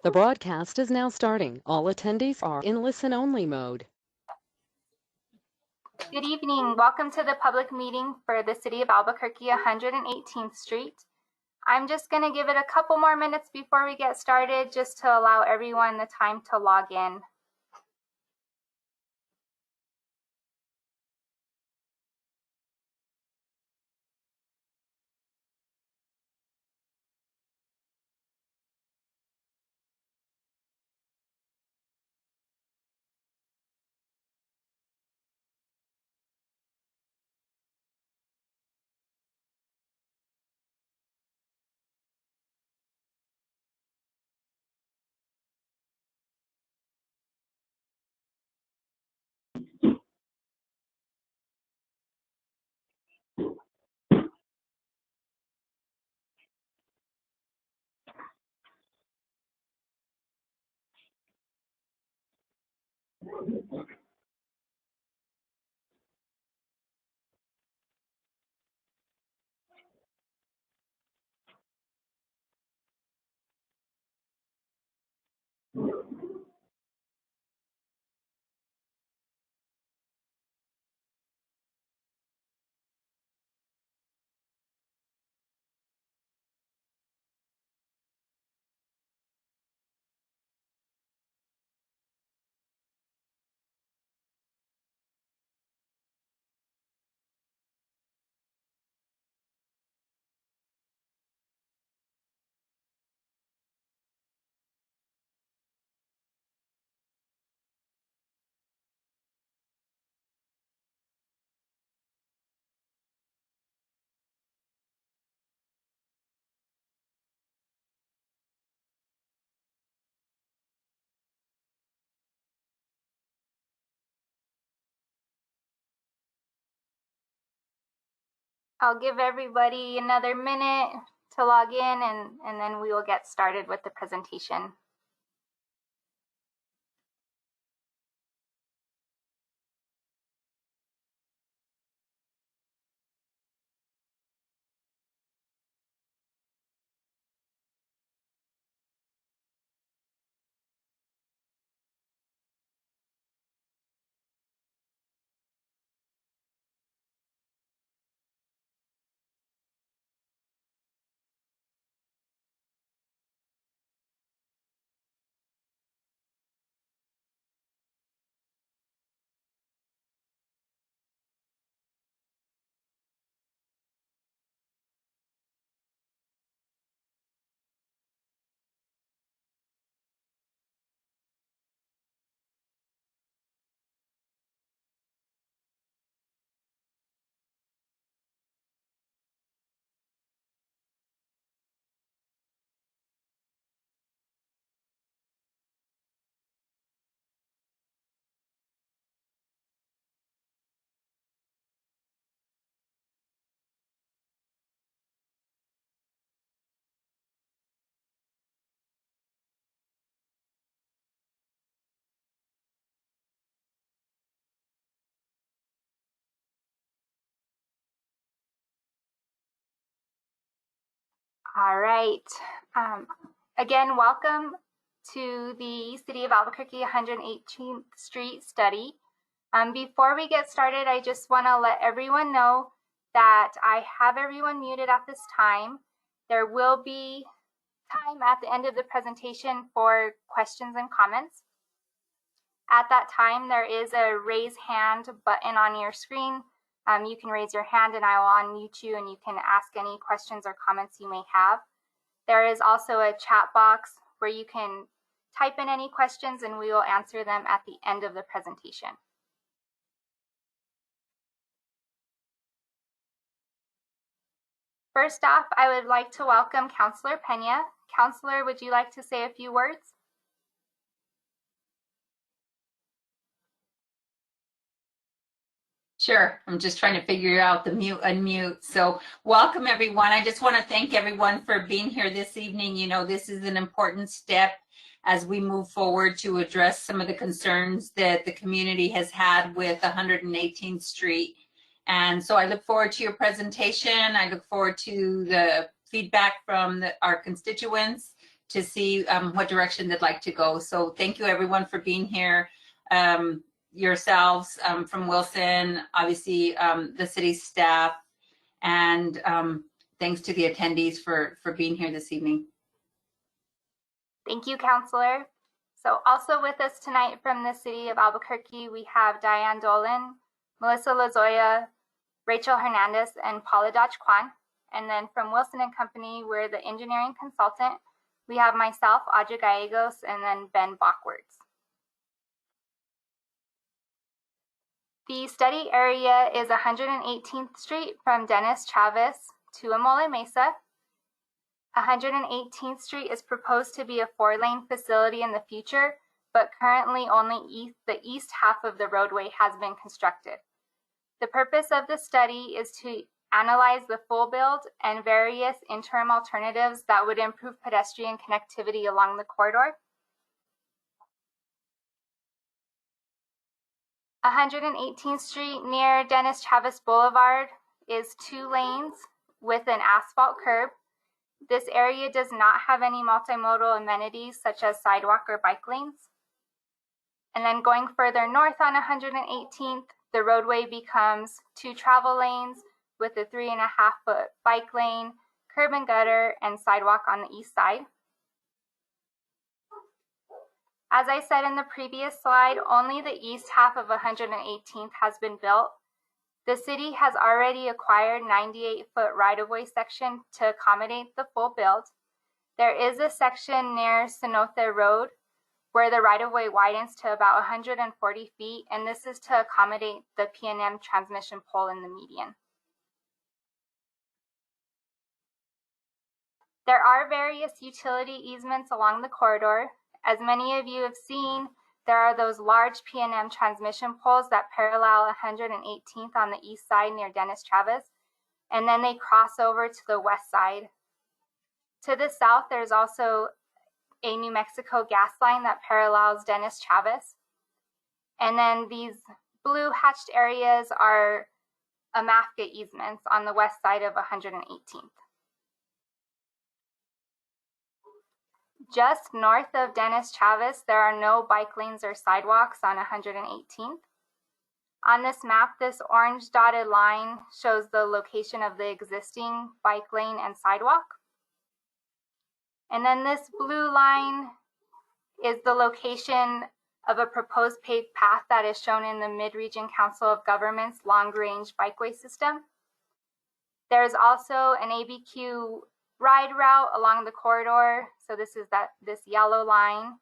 The broadcast is now starting. All attendees are in listen-only mode. Good evening. Welcome to the public meeting for the City of Albuquerque, 118th Street. I'm just going to give it a couple more minutes before we get started, just to allow everyone the time to log in. I'll give everybody another minute to log in, and then we will get started with the presentation. All right. Again, welcome to the City of Albuquerque 118th Street study. Before we get started, I just want to let everyone know that I have everyone muted at this time. There will be time at the end of the presentation for questions and comments. At that time, there is a raise hand button on your screen. You can raise your hand and I will unmute you and you can ask any questions or comments you may have. There is also a chat box where you can type in any questions and we will answer them at the end of the presentation. First off, I would like to welcome Councilor Pena. Councilor, would you like to say a few words? Sure. I'm just trying to figure out the mute, unmute. So welcome, everyone. I just want to thank everyone for being here this evening. You know, this is an important step as we move forward to address some of the concerns that the community has had with 118th Street. And so I look forward to your presentation. I look forward to the feedback from our constituents to see what direction they'd like to go. So thank you everyone for being here. Yourselves from Wilson, obviously the city staff, and thanks to the attendees for being here this evening. Thank you, Counselor. So also with us tonight from the City of Albuquerque, we have Diane Dolan, Melissa Lozoya, Rachel Hernandez, and Paula Dodge Kwan. And then from Wilson and Company, we're the engineering consultant. We have myself, Audrey Gallegos, and then Ben Bachwards. The study area is 118th Street from Dennis Chavez to Amole Mesa. 118th Street is proposed to be a 4-lane facility in the future, but currently only the east half of the roadway has been constructed. The purpose of the study is to analyze the full build and various interim alternatives that would improve pedestrian connectivity along the corridor. 118th Street near Dennis Chavez Boulevard is 2 lanes with an asphalt curb. This area does not have any multimodal amenities such as sidewalk or bike lanes. And then going further north on 118th, the roadway becomes 2 travel lanes with a 3.5-foot bike lane, curb and gutter, and sidewalk on the east side. As I said in the previous slide, only the east half of 118th has been built. The city has already acquired 98-foot right-of-way section to accommodate the full build. There is a section near Cenote Road where the right-of-way widens to about 140 feet, and this is to accommodate the P&M transmission pole in the median. There are various utility easements along the corridor. As many of you have seen, there are those large P&M transmission poles that parallel 118th on the east side near Dennis Chavez, and then they cross over to the west side. To the south, there's also a New Mexico gas line that parallels Dennis Chavez. And then these blue hatched areas are AMAFCA easements on the west side of 118th. Just north of Dennis Chavez, there are no bike lanes or sidewalks on 118th. On this map, this orange dotted line shows the location of the existing bike lane and sidewalk. And then this blue line is the location of a proposed paved path that is shown in the Mid-Region Council of Governments long-range bikeway system. There's also an ABQ ride route along the corridor. So this is this yellow line.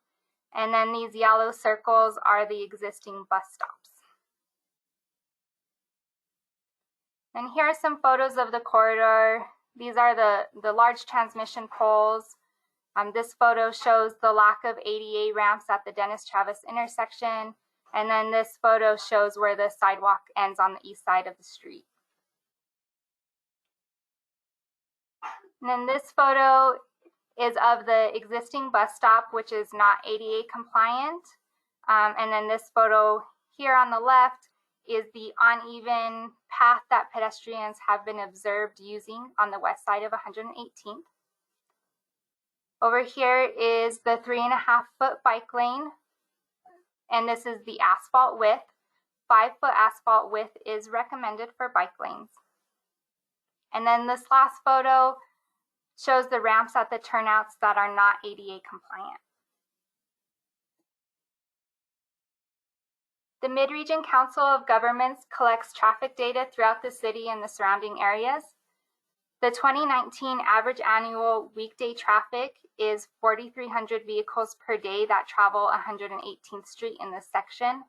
And then these yellow circles are the existing bus stops. And here are some photos of the corridor. These are the large transmission poles. This photo shows the lack of ADA ramps at the Dennis Chavez intersection. And then this photo shows where the sidewalk ends on the east side of the street. And then this photo is of the existing bus stop, which is not ADA compliant. And then this photo here on the left is the uneven path that pedestrians have been observed using on the west side of 118th. Over here is the 3.5-foot bike lane, and this is the asphalt width. 5-foot asphalt width is recommended for bike lanes. And then this last photo shows the ramps at the turnouts that are not ADA compliant. The Mid-Region Council of Governments collects traffic data throughout the city and the surrounding areas. The 2019 average annual weekday traffic is 4,300 vehicles per day that travel 118th Street in this section.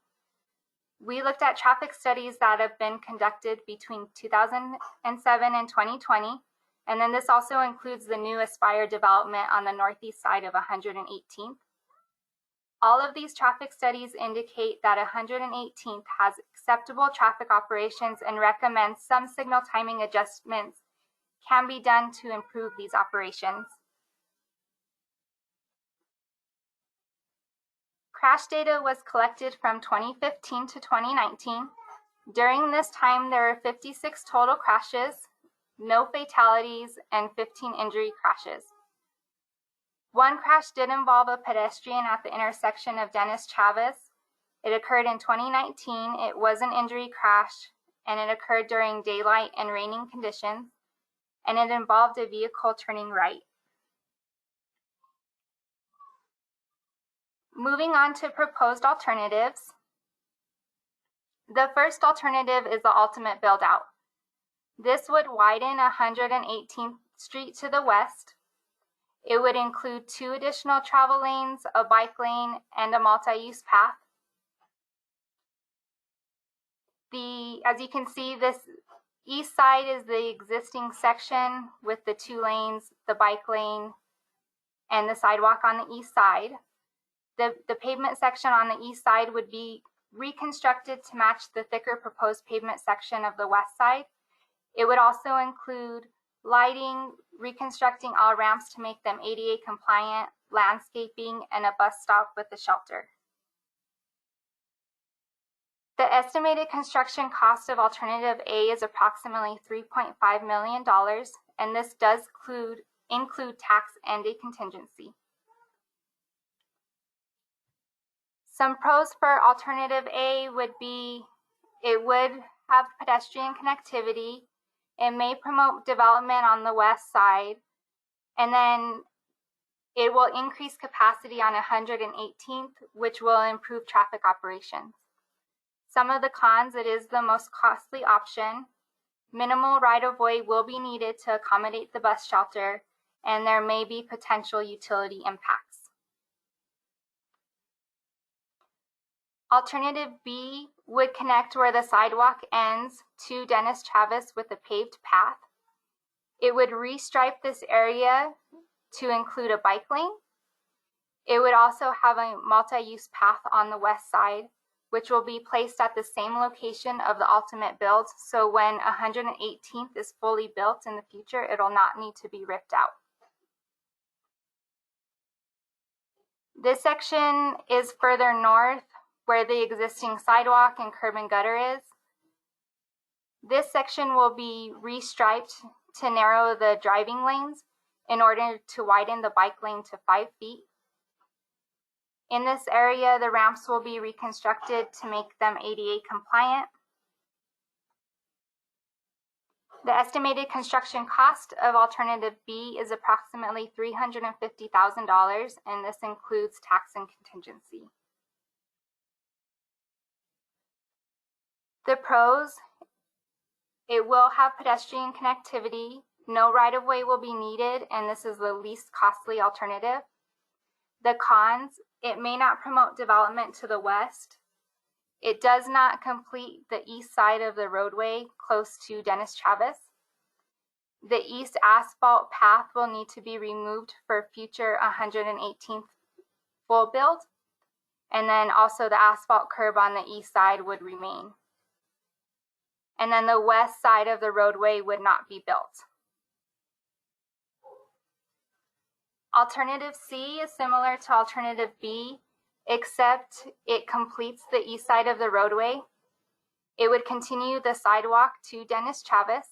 We looked at traffic studies that have been conducted between 2007 and 2020. And then this also includes the new Aspire development on the northeast side of 118th. All of these traffic studies indicate that 118th has acceptable traffic operations and recommends some signal timing adjustments can be done to improve these operations. Crash data was collected from 2015 to 2019. During this time, there were 56 total crashes, no fatalities, and 15 injury crashes. One crash did involve a pedestrian at the intersection of Dennis Chavez. It occurred in 2019. It was an injury crash, and it occurred during daylight and raining conditions, and it involved a vehicle turning right. Moving on to proposed alternatives. The first alternative is the ultimate build-out. This would widen 118th Street to the west. It would include 2 additional travel lanes, a bike lane, and a multi-use path. As you can see, this east side is the existing section with the 2 lanes, the bike lane, and the sidewalk on the east side. The pavement section on the east side would be reconstructed to match the thicker proposed pavement section of the west side. It would also include lighting, reconstructing all ramps to make them ADA compliant, landscaping, and a bus stop with a shelter. The estimated construction cost of alternative A is approximately $3.5 million, and this does include tax and a contingency. Some pros for alternative A would be it would have pedestrian connectivity. It may promote development on the west side, and then it will increase capacity on 118th, which will improve traffic operations. Some of the cons: it is the most costly option. Minimal right-of-way will be needed to accommodate the bus shelter, and there may be potential utility impacts. Alternative B would connect where the sidewalk ends to Dennis Chavez with a paved path. It would restripe this area to include a bike lane. It would also have a multi-use path on the west side, which will be placed at the same location of the ultimate build, so when 118th is fully built in the future, it'll not need to be ripped out. This section is further north, where the existing sidewalk and curb and gutter is. This section will be restriped to narrow the driving lanes in order to widen the bike lane to 5 feet. In this area, the ramps will be reconstructed to make them ADA compliant. The estimated construction cost of alternative B is approximately $350,000, and this includes tax and contingency. The pros: it will have pedestrian connectivity, no right-of-way will be needed, and this is the least costly alternative. The cons: it may not promote development to the west. It does not complete the east side of the roadway close to Dennis Chavez. The east asphalt path will need to be removed for future 118th full build, and then also the asphalt curb on the east side would remain. And then the west side of the roadway would not be built. Alternative C is similar to alternative B, except it completes the east side of the roadway. It would continue the sidewalk to Dennis Chavez.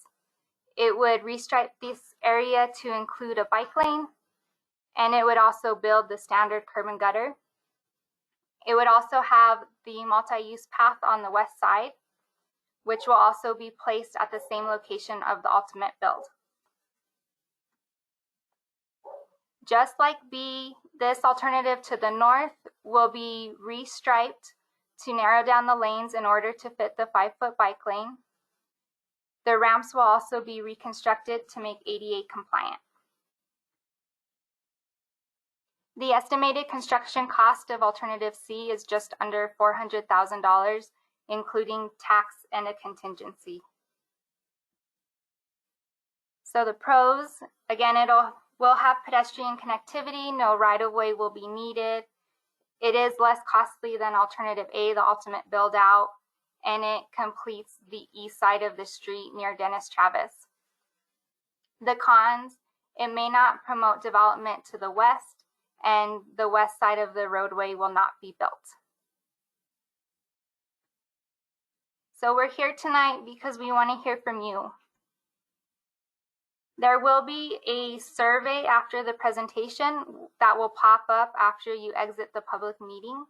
It would restripe this area to include a bike lane, and it would also build the standard curb and gutter. It would also have the multi-use path on the west side, which will also be placed at the same location of the ultimate build. Just like B, this alternative to the north will be restriped to narrow down the lanes in order to fit the 5-foot bike lane. The ramps will also be reconstructed to make ADA compliant. The estimated construction cost of alternative C is just under $400,000, including tax and a contingency. So the pros: again, will have pedestrian connectivity, no right-of-way will be needed. It is less costly than alternative A, the ultimate build out, and it completes the east side of the street near Dennis Chavez. The cons: it may not promote development to the west, and the west side of the roadway will not be built. So we're here tonight because we want to hear from you. There will be a survey after the presentation that will pop up after you exit the public meeting.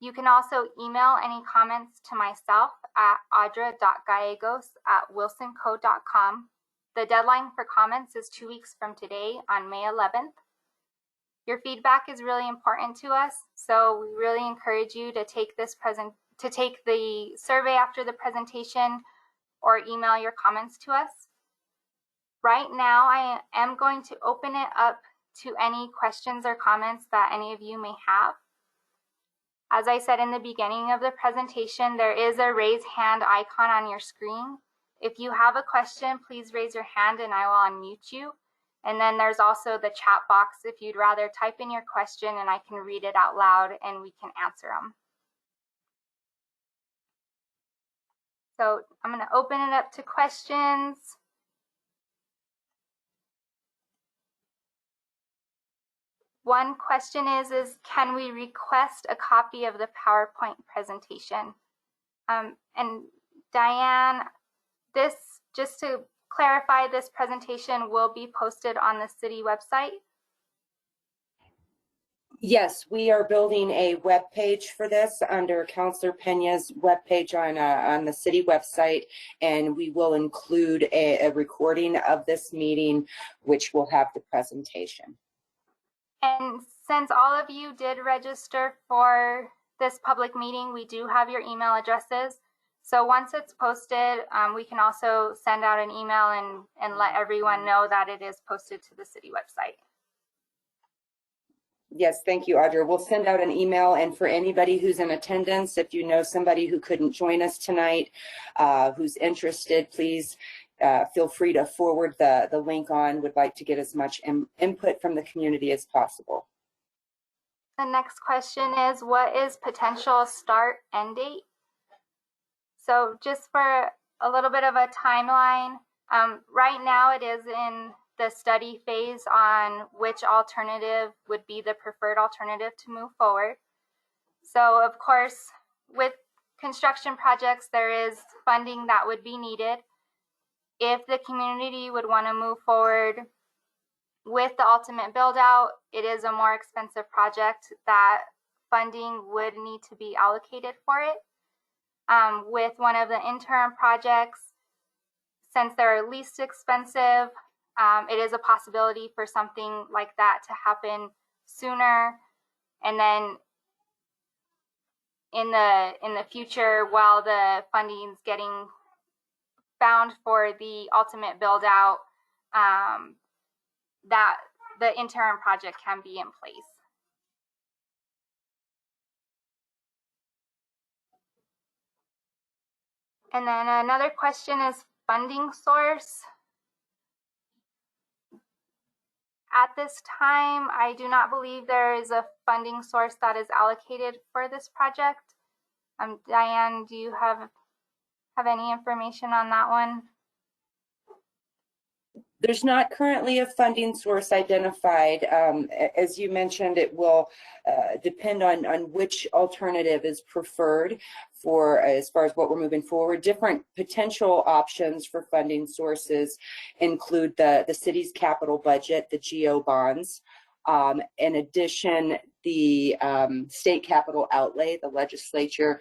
You can also email any comments to myself at audra.gallegos@wilsonco.com. The deadline for comments is 2 weeks from today on May 11th. Your feedback is really important to us, so we really encourage you to take the survey after the presentation or email your comments to us. Right now, I am going to open it up to any questions or comments that any of you may have. As I said in the beginning of the presentation, there is a raise hand icon on your screen. If you have a question, please raise your hand and I will unmute you. And then there's also the chat box if you'd rather type in your question and I can read it out loud and we can answer them. So I'm going to open it up to questions. One question is can we request a copy of the PowerPoint presentation? And Diane, this, just to clarify, this presentation will be posted on the city website? Yes, we are building a web page for this under Councilor Pena's web page on the city website, and we will include a recording of this meeting, which will have the presentation. And since all of you did register for this public meeting, we do have your email addresses. So once it's posted, we can also send out an email and let everyone know that it is posted to the city website. Yes, thank you, Audra. We'll send out an email, and for anybody who's in attendance, if you know somebody who couldn't join us tonight, who's interested, please feel free to forward the link on. Would like to get as much input from the community as possible. The next question is, what is potential start end date? So just for a little bit of a timeline, right now it is in the study phase on which alternative would be the preferred alternative to move forward. So of course, with construction projects, there is funding that would be needed. If the community would want to move forward with the ultimate build out, it is a more expensive project that funding would need to be allocated for it. With one of the interim projects, since they're least expensive, it is a possibility for something like that to happen sooner. And then in the future, while the funding's getting found for the ultimate build out, that the interim project can be in place. And then another question is funding source. At this time, I do not believe there is a funding source that is allocated for this project. Diane, do you have any information on that one? There's not currently a funding source identified. As you mentioned, it will depend on which alternative is preferred for as far as what we're moving forward. Different potential options for funding sources include the city's capital budget, the GO bonds. In addition, the state capital outlay, the legislature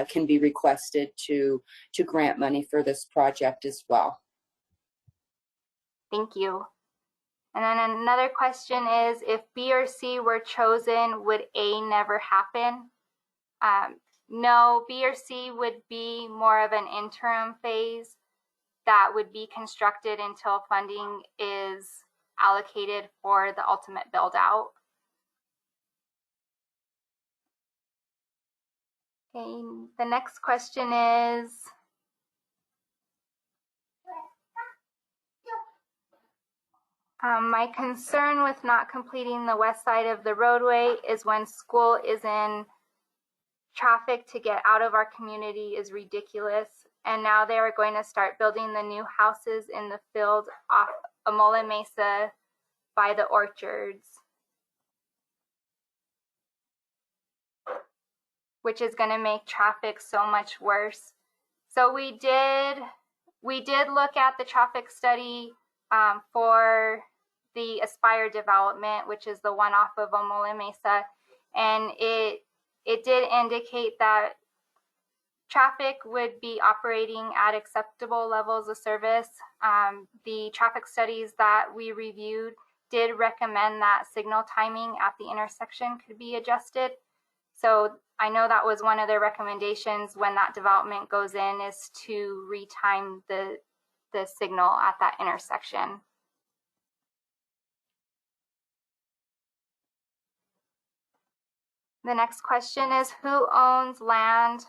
can be requested to grant money for this project as well. Thank you. And then another question is, if B or C were chosen, would A never happen? No, B or C would be more of an interim phase that would be constructed until funding is allocated for the ultimate build out. Okay, the next question is, my concern with not completing the west side of the roadway is when school is in traffic to get out of our community is ridiculous. And now they are going to start building the new houses in the field off Amola Mesa by the orchards, which is going to make traffic so much worse. So we did look at the traffic study for the Aspire development, which is the one off of Omola Mesa, and it did indicate that traffic would be operating at acceptable levels of service. The traffic studies that we reviewed did recommend that signal timing at the intersection could be adjusted. So I know that was one of their recommendations when that development goes in, is to retime the signal at that intersection. The next question is, who owns land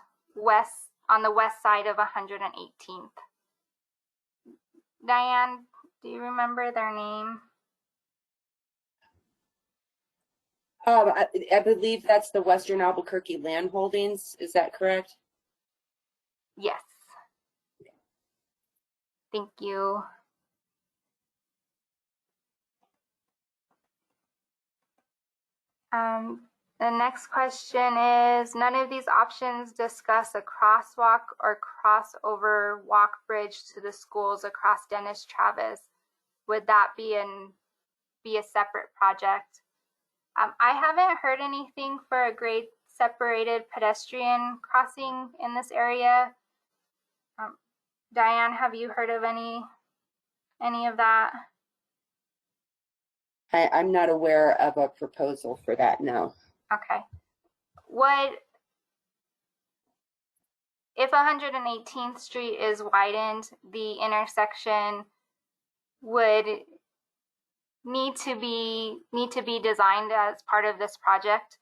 on the west side of 118th? Diane, do you remember their name? I believe that's the Western Albuquerque Land Holdings. Is that correct? Yes. Thank you. The next question is, none of these options discuss a crosswalk or crossover walk bridge to the schools across Dennis Travis. Would that be a separate project? I haven't heard anything for a grade separated pedestrian crossing in this area. Diane, have you heard of any of that? I'm not aware of a proposal for that, no. Okay. If 118th Street is widened, the intersection would need to be designed as part of this project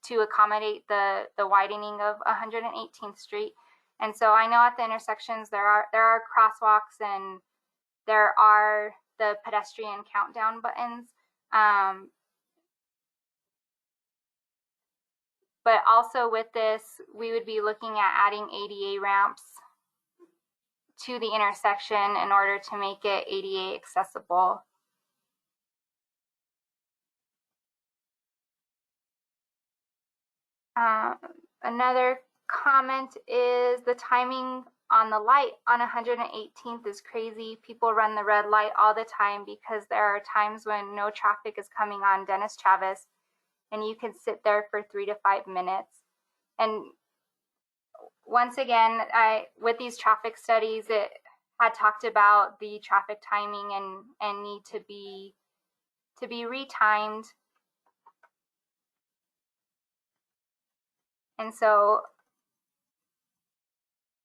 to accommodate the widening of 118th Street. And so I know at the intersections there are crosswalks and there are the pedestrian countdown buttons. But also with this, we would be looking at adding ADA ramps to the intersection in order to make it ADA accessible. Another comment is the timing on the light on 118th is crazy. People run the red light all the time because there are times when no traffic is coming on Dennis Travis, and you can sit there for 3 to 5 minutes. And once again, with these traffic studies, it had talked about the traffic timing and need to be retimed. And so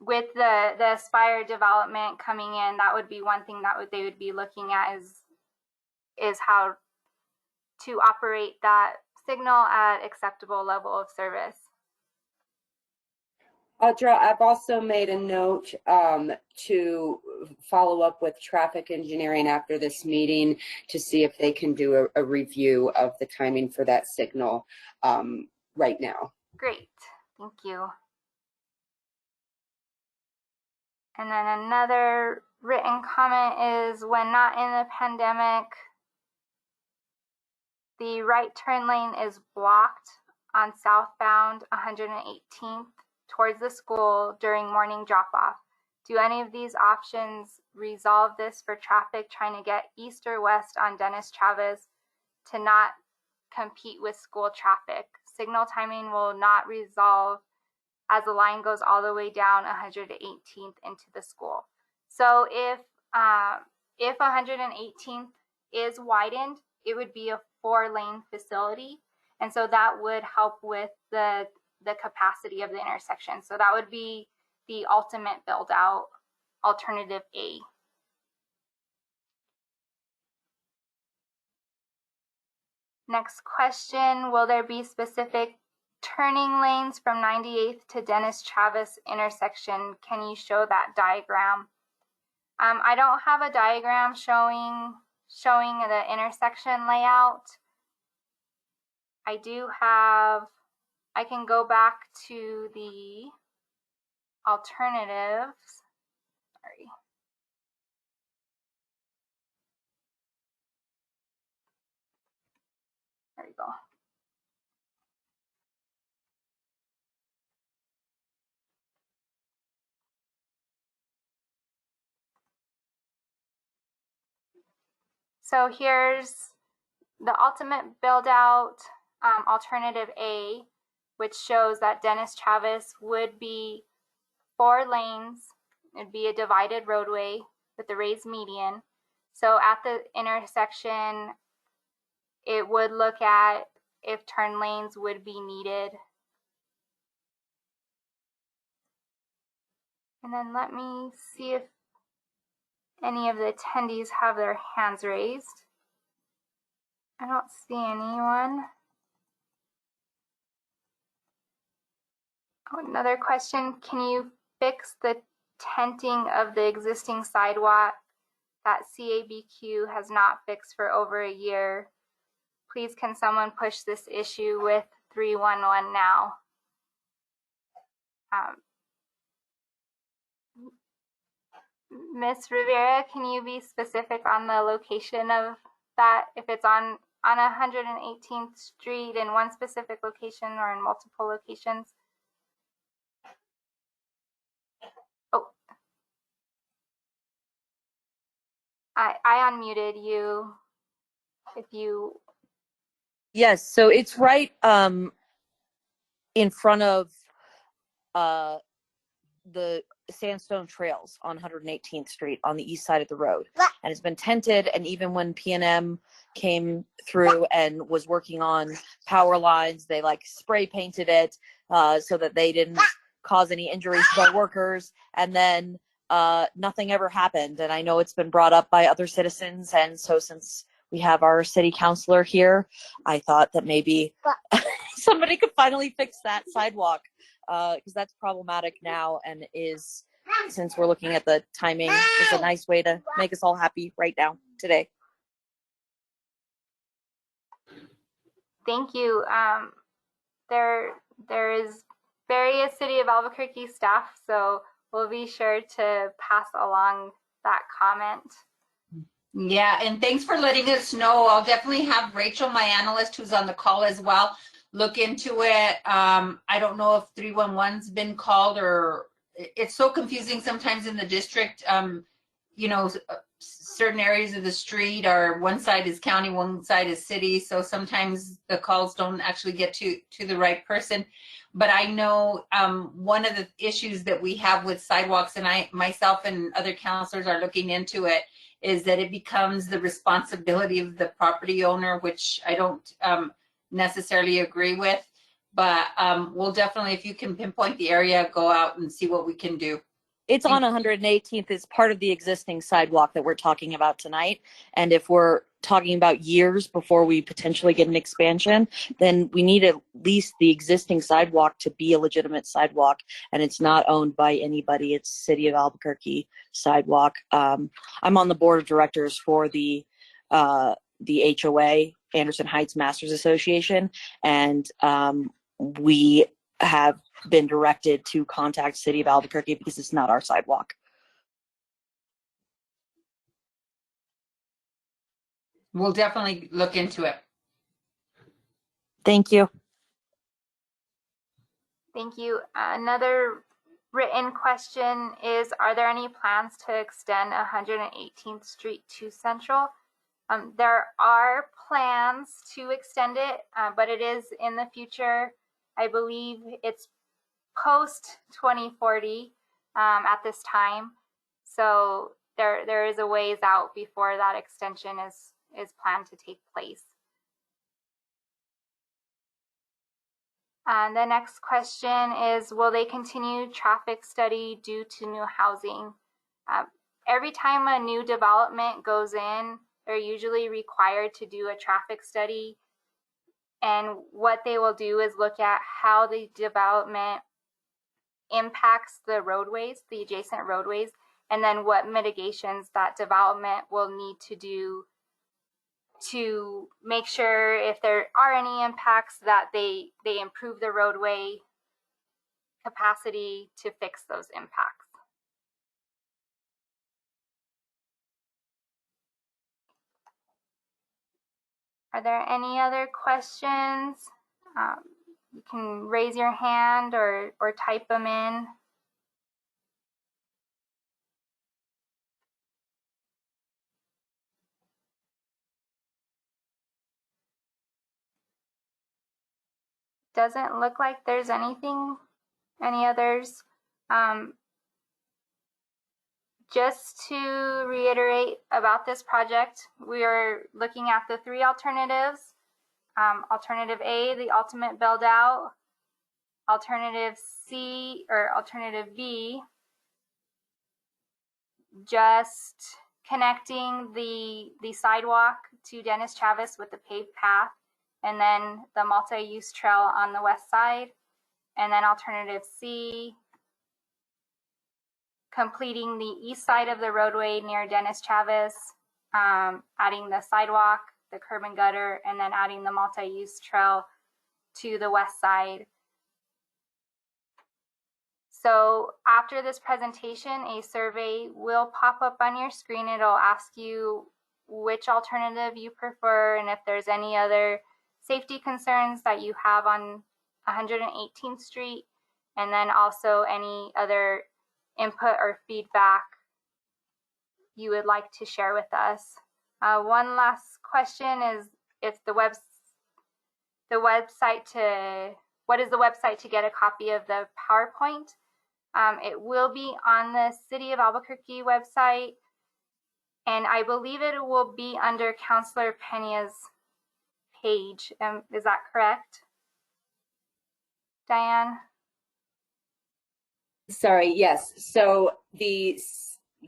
with the Aspire development coming in, that would be one thing that they would be looking at is how to operate that signal at acceptable level of service. Audra, I've also made a note to follow up with traffic engineering after this meeting to see if they can do a review of the timing for that signal right now. Great, thank you. And then another written comment is, when not in the pandemic, the right turn lane is blocked on southbound 118th towards the school during morning drop-off. Do any of these options resolve this for traffic trying to get east or west on Dennis Travis to not compete with school traffic? Signal timing will not resolve as the line goes all the way down 118th into the school. So if 118th is widened, it would be a 4-lane facility, and so that would help with the capacity of the intersection. So that would be the ultimate build out, alternative A. Next question, will there be specific turning lanes from 98th to Dennis Travis intersection? Can you show that diagram? I don't have a diagram showing the intersection layout. I can go back to the alternatives. Sorry. There we go. So here's the ultimate build out, alternative A, which shows that Dennis Travis would be 4 lanes. It'd be a divided roadway with a raised median. So at the intersection, it would look at if turn lanes would be needed. And then let me see if any of the attendees have their hands raised. I don't see anyone. Oh, another question, can you fix the tenting of the existing sidewalk that CABQ has not fixed for over a year? Please can someone push this issue with 311 now? Ms. Rivera, can you be specific on the location of that? If it's on 118th Street in one specific location or in multiple locations? Oh, I unmuted you. If you. Yes, so it's right in front of the sandstone trails on 118th Street on the east side of the road. And it's been tented, and even when P&M came through and was working on power lines, they like spray painted it so that they didn't cause any injuries to our workers. And then nothing ever happened. And I know it's been brought up by other citizens. And so since we have our city councilor here, I thought that maybe somebody could finally fix that sidewalk, because that's problematic now, and is, since we're looking at the timing, is a nice way to make us all happy right now today. Thank you. There is various City of Albuquerque staff, so we'll be sure to pass along that comment. Yeah, and thanks for letting us know. I'll definitely have Rachel, my analyst, who's on the call as well, look into it. I don't know if 311's been called, or it's so confusing sometimes in the district. You know, certain areas of the street are, one side is county, one side is city, so sometimes the calls don't actually get to the right person. But I know one of the issues that we have with sidewalks, and I myself and other counselors are looking into it, is that it becomes the responsibility of the property owner, which I don't necessarily agree with. But we'll definitely, if you can pinpoint the area, go out and see what we can do. It's on 118th. It's part of the existing sidewalk that we're talking about tonight. And if we're talking about years before we potentially get an expansion, then we need at least the existing sidewalk to be a legitimate sidewalk. And it's not owned by anybody. It's City of Albuquerque sidewalk. I'm on the board of directors for the HOA, Anderson Heights Masters Association. And we have been directed to contact City of Albuquerque because it's not our sidewalk. We'll definitely look into it. Thank you. Thank you. Another written question is, are there any plans to extend 118th Street to Central? There are plans to extend it, but it is in the future. I believe it's post 2040 at this time. So there is a ways out before that extension is planned to take place. And the next question is, will they continue traffic study due to new housing? Every time a new development goes in, they're usually required to do a traffic study. And what they will do is look at how the development impacts the roadways, the adjacent roadways, and then what mitigations that development will need to do to make sure, if there are any impacts, that they improve the roadway capacity to fix those impacts. Are there any other questions? You can raise your hand or type them in. doesn't look like there's any others. Just to reiterate about this project, we are looking at the 3 alternatives. Alternative A, the ultimate build out. Alternative C or alternative B, just connecting the sidewalk to Dennis Chavez with the paved path, and then the multi-use trail on the west side. And then alternative C, completing the east side of the roadway near Dennis Chavez, adding the sidewalk, the curb and gutter, and then adding the multi-use trail to the west side. So after this presentation, a survey will pop up on your screen. It'll ask you which alternative you prefer and if there's any other safety concerns that you have on 118th Street, and then also any other input or feedback you would like to share with us. One last question is, what is the website to get a copy of the PowerPoint? It will be on the City of Albuquerque website, and I believe it will be under Councilor Pena's page. Is that correct, Diane? Sorry, yes. So the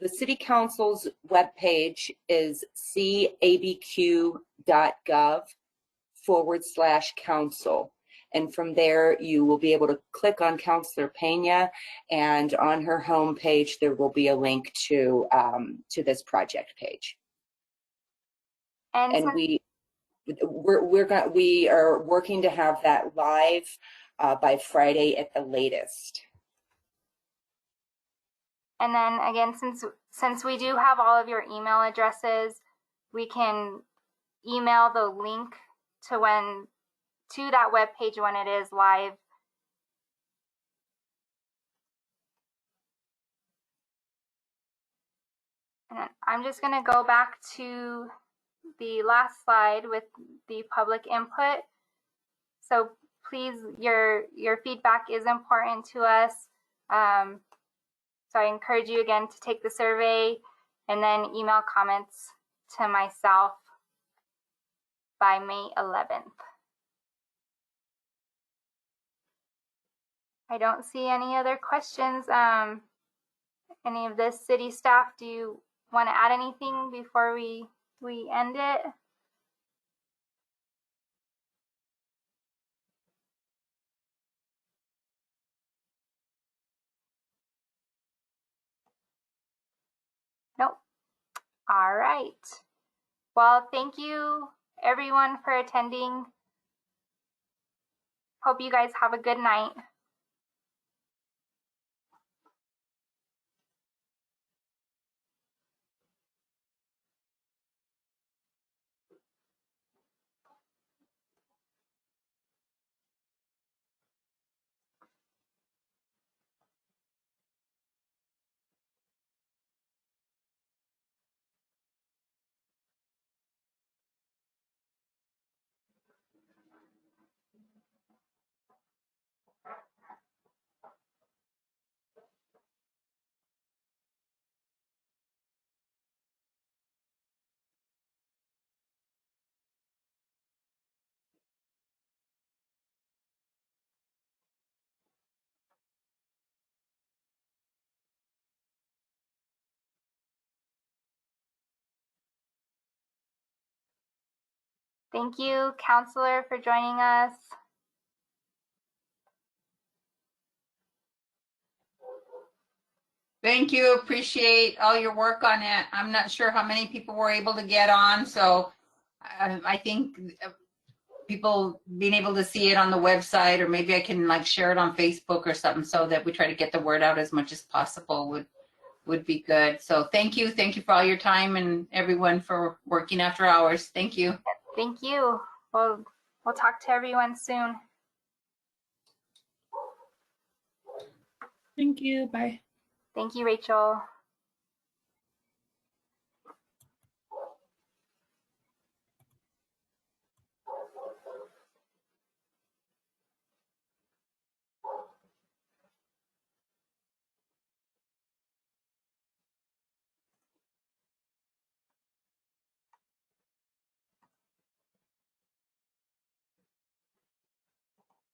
City Council's webpage is cabq.gov/council. And from there, you will be able to click on Councilor Pena, and on her homepage, there will be a link to this project page. And we are working to have that live by Friday at the latest. And then again, since we do have all of your email addresses, we can email the link to that web page when it is live. And I'm just going to go back to the last slide with the public input. So please, your feedback is important to us. So I encourage you again to take the survey and then email comments to myself by May 11th. I don't see any other questions. Any of the city staff, do you want to add anything before we end it? Nope. All right. Well, thank you everyone for attending. Hope you guys have a good night. Thank you, Counselor, for joining us. Thank you. Appreciate all your work on it. I'm not sure how many people were able to get on, so I think people being able to see it on the website, or maybe I can like share it on Facebook or something, so that we try to get the word out as much as possible would be good. So thank you for all your time, and everyone for working after hours. Thank you. Thank you. We'll talk to everyone soon. Thank you. Bye. Thank you, Rachel.